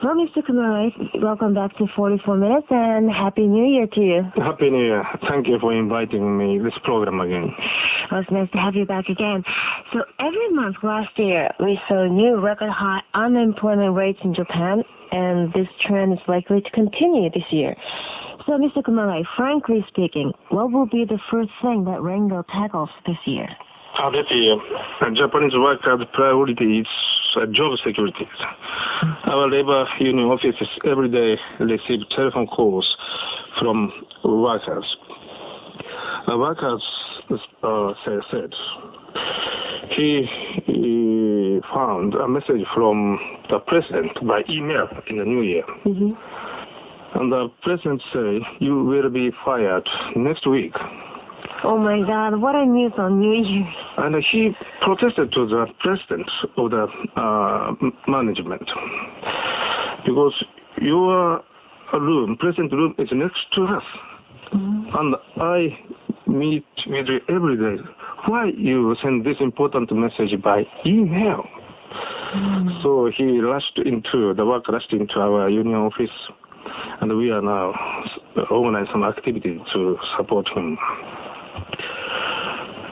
Well, Mr. Kumari, welcome back to 44 Minutes and Happy New Year to you. Happy New Year. Thank you for inviting me this program again. Well, it's nice to have you back again. So every month last year, we saw new record high unemployment rates in Japan, and this trend is likely to continue this year. So, Mr. Kumari, frankly speaking, what will be the first thing that Rengo tackles this year? This year, Japanese workers' priority is job security. Our labor union offices every day receive telephone calls from workers. Workers said he found a message from the president by email in the new year. Mm-hmm. And the president said, you will be fired next week. Oh my God, what a news on New Year. And he protested to the president of the management because your room, president room, is next to us. Mm-hmm. And I meet with you every day. Why you send this important message by email? Mm-hmm. So the work rushed into our union office, and we are now organizing some activity to support him.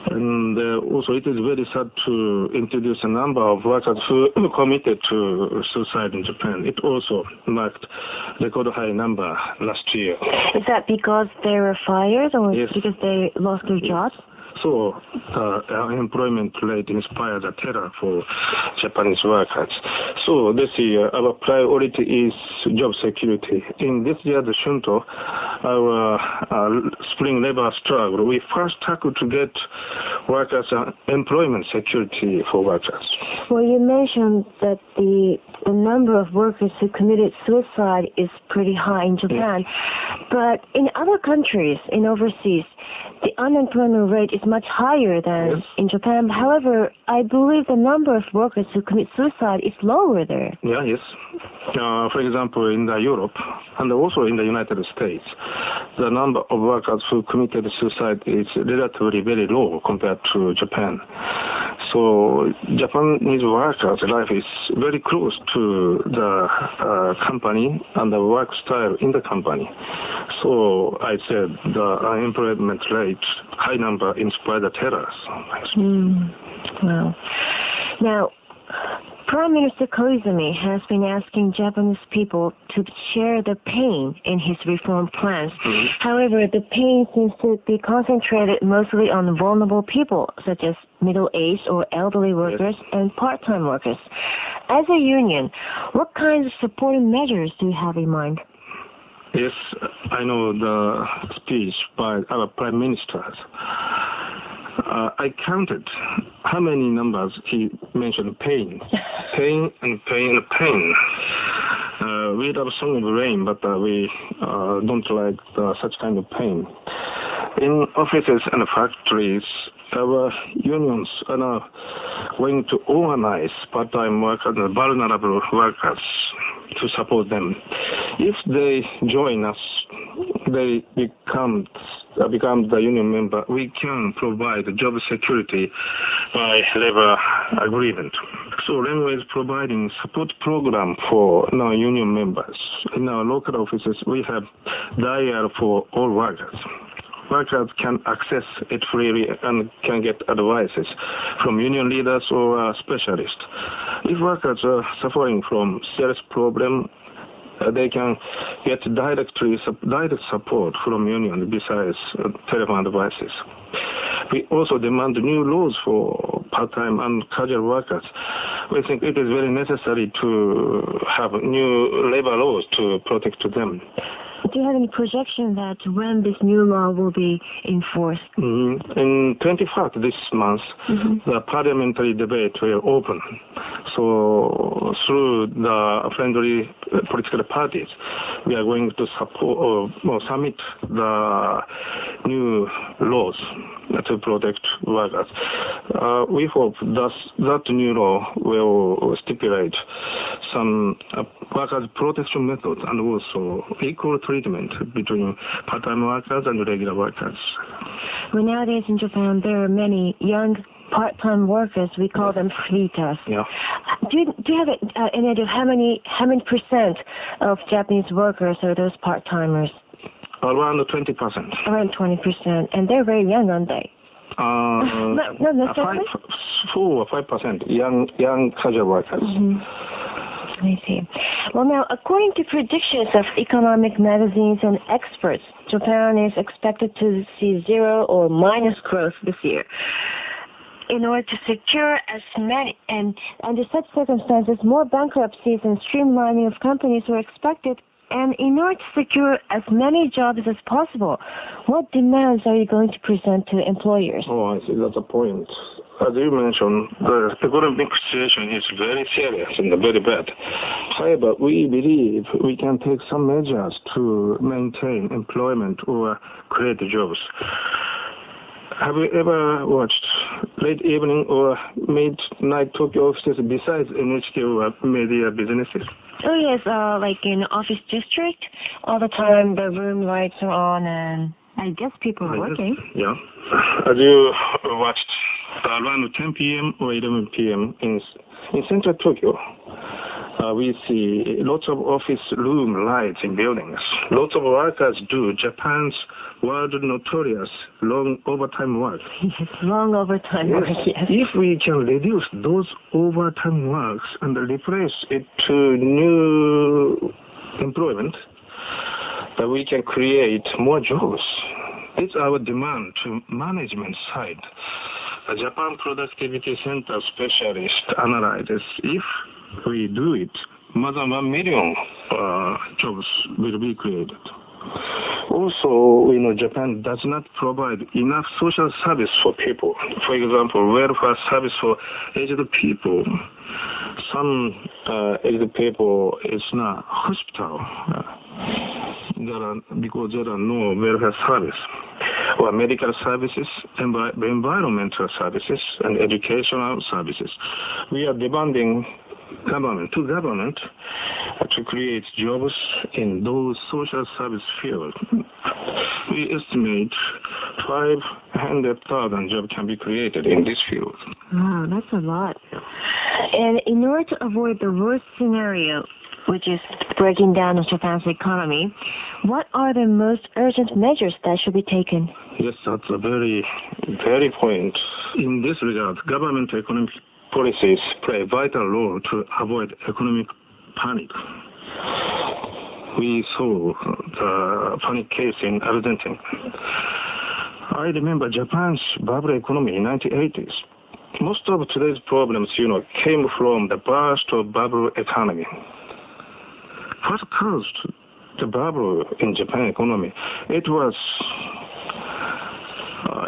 And also, it is very sad to introduce a number of workers who committed to suicide in Japan. It also marked record high number last year. Is that because they were fired or yes. Because they lost their jobs? So the unemployment rate inspired a terror for Japanese workers. So this year, our priority is job security. In this year, the Shunto, our spring labor struggle, we first tackled to get workers employment security for workers. Well, you mentioned that the number of workers who committed suicide is pretty high in Japan. Yes. But in other countries, in overseas, the unemployment rate is much higher than yes. in Japan. However, I believe the number of workers who commit suicide is lower there. Yeah, yes. For example, in Europe and also in the United States, the number of workers who committed suicide is relatively very low compared to Japan. So Japanese workers' life is very close to the company and the work style in the company. So I said the unemployment rate, high number, inspired the terrors. Wow. Now, Prime Minister Koizumi has been asking Japanese people to share the pain in his reform plans. Mm-hmm. However, the pain seems to be concentrated mostly on vulnerable people, such as middle-aged or elderly workers yes. and part-time workers. As a union, what kinds of supporting measures do you have in mind? Yes, I know the speech by our Prime Minister. I counted how many numbers he mentioned. Pain. Pain and pain and pain. We love Song of Rain, but we don't like such kind of pain. In offices and factories, our unions are now going to organize part-time workers and vulnerable workers to support them. If they join us, they become the union member. We can provide job security by labor agreement. So Rengo is providing support program for non-union members. In our local offices, we have dial for all workers. Workers can access it freely and can get advices from union leaders or specialists. If workers are suffering from serious problem, they can get direct support from union besides telephone advices. We also demand new laws for part-time and casual workers. We think it is very necessary to have new labor laws to protect them. Do you have any projection that when this new law will be enforced? Mm-hmm. In 21st this month, mm-hmm. the parliamentary debate will open. So through the friendly political parties, we are going to support or submit the new laws to protect workers. We hope that new law will stipulate some workers' protection methods and also equal treatment between part-time workers and regular workers. Well, nowadays in Japan, there are many young part-time workers. We call them fritas. Yeah. Do you have any idea of how many percent of Japanese workers are those part-timers? Around 20%. Around 20%, and they're very young, aren't they? Not necessarily. 4 or 5% young casual workers. Mm-hmm. I see. Well, now, according to predictions of economic magazines and experts, Japan is expected to see 0 or minus growth this year. In order to secure as many, and under such circumstances, more bankruptcies and streamlining of companies were expected. And in order to secure as many jobs as possible, what demands are you going to present to employers? Oh, I see. That's a point. As you mentioned, the economic situation is very serious and very bad. However, we believe we can take some measures to maintain employment or create jobs. Have you ever watched late evening or midnight Tokyo offices besides NHK or media businesses? Oh, yes, like in office district, all the time the room lights are on and I guess people are working. Yeah. As you watched around 10 p.m. or 11 p.m. in central Tokyo, we see lots of office room lights in buildings. Lots of workers do Japan's world notorious long overtime work. Yes, long overtime work, yes. If we can reduce those overtime works and replace it to new employment, that we can create more jobs. It's our demand to management side. A Japan Productivity Center specialist analyzes if we do it, more than 1 million jobs will be created. Also, we know Japan does not provide enough social service for people. For example, welfare service for aged people. Some aged people is not hospital because there are no welfare service or medical services, environmental services, and educational services. We are demanding government to create jobs in those social service fields. We estimate 500,000 jobs can be created in this field. Wow, that's a lot. And in order to avoid the worst scenario, which is breaking down of Japan's economy, what are the most urgent measures that should be taken? Yes, that's a very, very point. In this regard, government economic policies play a vital role to avoid economic panic. We saw the panic case in Argentina. I remember Japan's bubble economy in 1980s. Most of today's problems, came from the burst of bubble economy. What caused the bubble in Japan economy? It was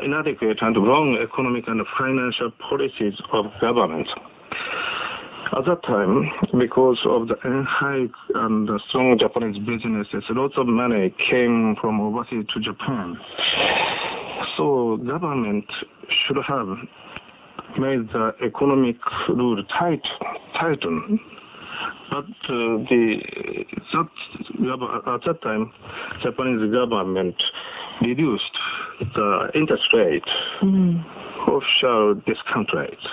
inadequate and wrong economic and financial policies of government. At that time, because of the high and strong Japanese businesses, lots of money came from overseas to Japan. So government should have made the economic rule tighten. But at that time, Japanese government reduced the interest rate. Official discount rate.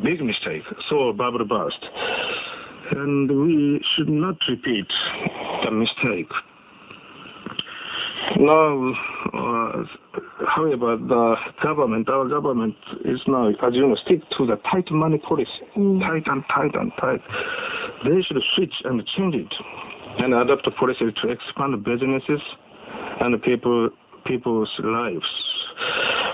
Big mistake. So bubble burst. And we should not repeat the mistake. Now, however, our government is now, as you know, stick to the tight money policy. Tight. They should switch and change it and adapt a policy to expand businesses and people's lives.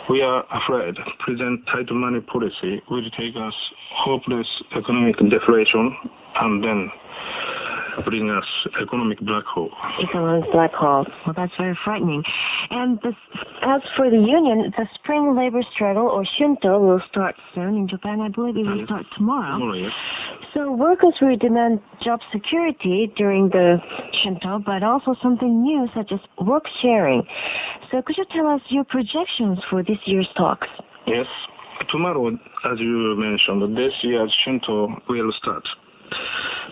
We are afraid present tight money policy will take us hopeless economic deflation and then bring us economic black hole. Economic black hole. Well, that's very frightening. And as for the union, the spring labor struggle, or Shunto, will start soon in Japan. I believe it will start tomorrow. Yes. So workers will demand job security during the Shunto, but also something new, such as work sharing. So could you tell us your projections for this year's talks? Yes. Tomorrow, as you mentioned, this year's Shunto will start.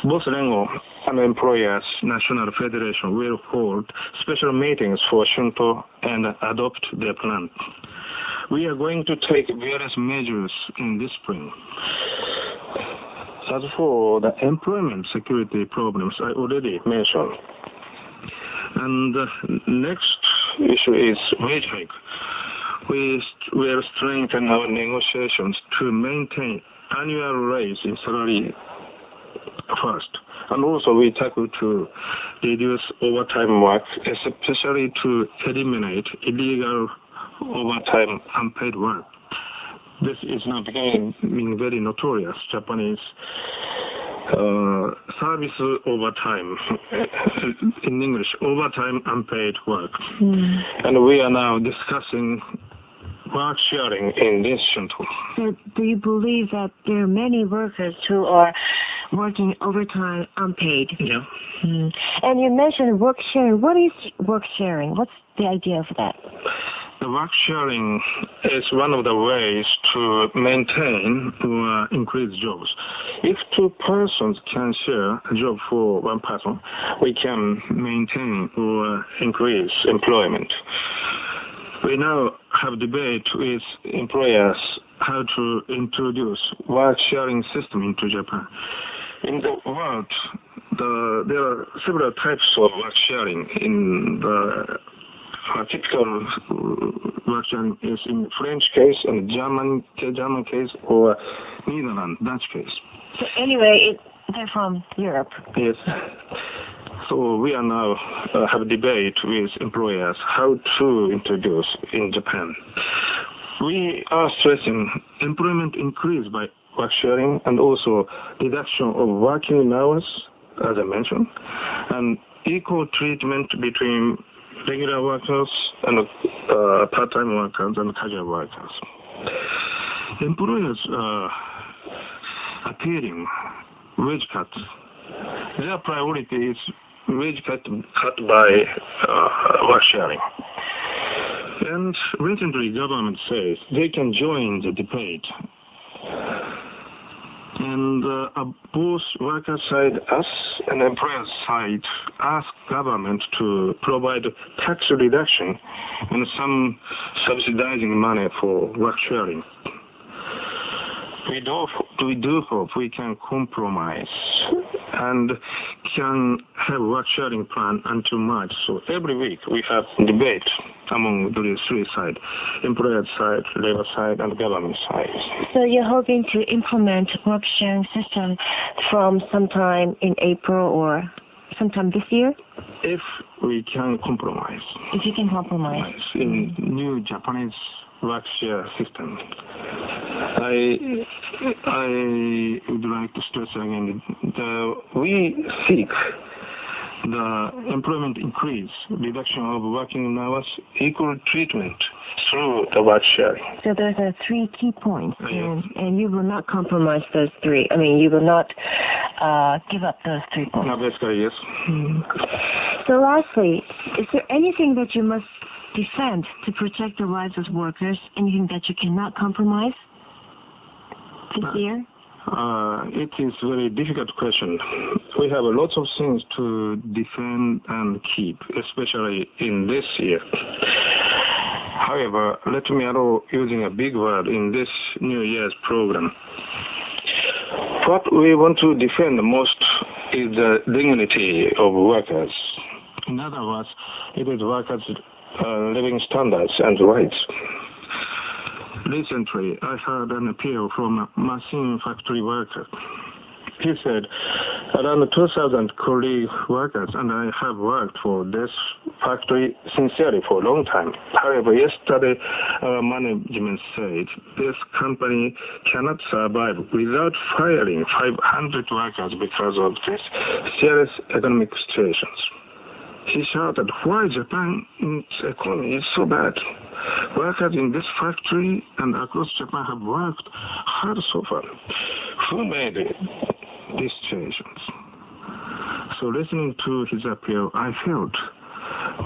Both Rengo and Employers National Federation will hold special meetings for Shunto and adopt their plan. We are going to take various measures in this spring. As for the employment security problems, I already mentioned. And the next issue is wage hike. We will strengthen our negotiations to maintain annual raise in salary first. And also we tackle to reduce overtime work, especially to eliminate illegal overtime unpaid work. This is now becoming very notorious. Japanese service overtime, in English, overtime unpaid work. And we are now discussing work sharing in this center. So do you believe that there are many workers who are working overtime unpaid? Yeah. And you mentioned work sharing. What is work sharing? What's the idea of that? The work sharing is one of the ways to maintain or increase jobs. If two persons can share a job for one person, we can maintain or increase employment. We now have debate with employers how to introduce work sharing system into Japan. In the world, there are several types of work sharing. In the typical work sharing is in French case and German case or Netherlands, Dutch case. So anyway, they're from Europe. Yes. So we are now have a debate with employers how to introduce in Japan. We are stressing employment increase by work sharing and also reduction of working hours, as I mentioned, and equal treatment between regular workers and part-time workers and casual workers. Employers are appealing wage cuts. Their priority is wage cut by work sharing. And recently government says they can join the debate. And both worker side, us, and employer side ask government to provide tax reduction and some subsidizing money for work sharing. We do hope we can compromise and can have work sharing plan until March. So every week we have debate among the three sides, employer side, labor side, and government side. So you're hoping to implement work sharing system from sometime in April or sometime this year? If we can compromise. If you can compromise. In new Japanese work share system. I would like to stress again we seek the employment increase, reduction of working hours, equal treatment through the work sharing. So those are three key points, and you will not compromise those three. I mean, you will not give up those 3 points. No, basically, yes. So lastly, is there anything that you must defend to protect the rights of workers? Anything that you cannot compromise this year? It is a very difficult question. We have lots of things to defend and keep, especially in this year. However, let me allow using a big word in this New Year's program. What we want to defend the most is the dignity of workers. In other words, it is workers' living standards and rights. Recently, I heard an appeal from a machine factory worker. He said, around 2,000 colleague workers, and I have worked for this factory sincerely for a long time. However, yesterday, our management said this company cannot survive without firing 500 workers because of this serious economic situations. He shouted, why Japan's economy is so bad? Workers in this factory and across Japan have worked hard so far. Who made these situations? So listening to his appeal, I felt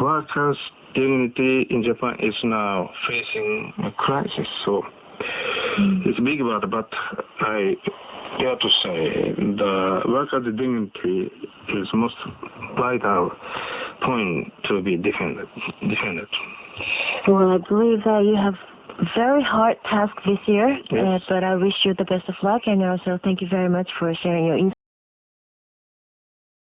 workers' dignity in Japan is now facing a crisis. So it's a big word, but I dare to say the workers' dignity is most vital point to be defended. Well, I believe that you have very hard task this year, Yes. but I wish you the best of luck, and also thank you very much for sharing your insights.